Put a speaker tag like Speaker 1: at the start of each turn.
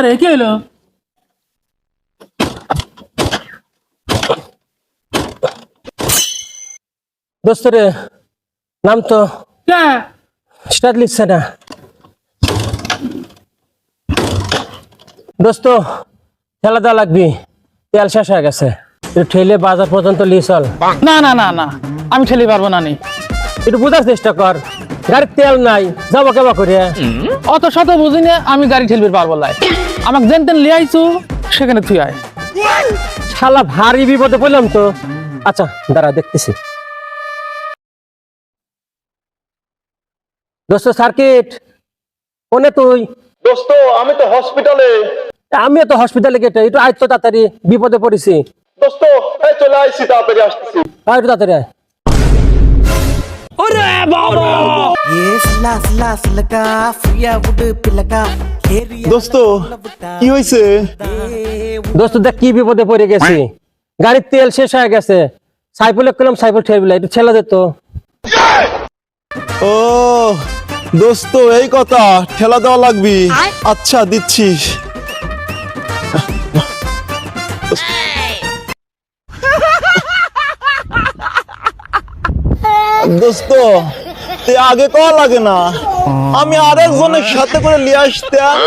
Speaker 1: রে কি হলো?
Speaker 2: দোস্ত রে নাম তো
Speaker 1: কে?
Speaker 2: স্টার্ট লিখছে না। দোস্ত ঠেলা দেওয়া লাগবি, তেল শেষ হয়ে গেছে। একটু ঠেলে বাজার পর্যন্ত নিয়ে চল।
Speaker 1: না না না না, আমি ঠেলি পারবো না নি।
Speaker 2: একটু বোঝার চেষ্টা কর, গাড়ির তেল নাই, যাবো কেবা করে।
Speaker 1: অত শত বুঝি না, আমি গাড়ি ঠেলবি পারবো লাই। আমাকে যেন তেন লিয়ে আইছু, সেখানে তুই আয়।
Speaker 2: শালা ভারী বিপদে পড়লাম তো। আচ্ছা দাঁড়া দেখতেছি। দোস্ত সার্কিট কোনে তুই?
Speaker 3: দোস্ত আমি তো হসপিটালে।
Speaker 2: আমিও তো হসপিটালে গেটে, একটু আয় তো তাড়াতাড়ি, বিপদে পড়েছি।
Speaker 3: দোস্ত এই চলে আইছি, তাড়াতাড়ি আসতেছি।
Speaker 2: আয় একটু তাড়াতাড়ি আয়।
Speaker 3: দোস্ত কি হয়েছে?
Speaker 2: দোস্ত দেখ কি বিপদে পড়ে গেছি, গাড়ির তেল শেষ হয়ে গেছে। সাইফুল করলাম, সাইফুল ঠেলবিলা, একটু ছেলে দিত।
Speaker 3: ও দোস্ত এই কথা, ঠেলা দেওয়া লাগবি। আচ্ছা দিচ্ছি। দোস্ত তে আগে কওয়া লাগে না, আমি আরেকজনের সাথে করে নিয়ে আসতাম।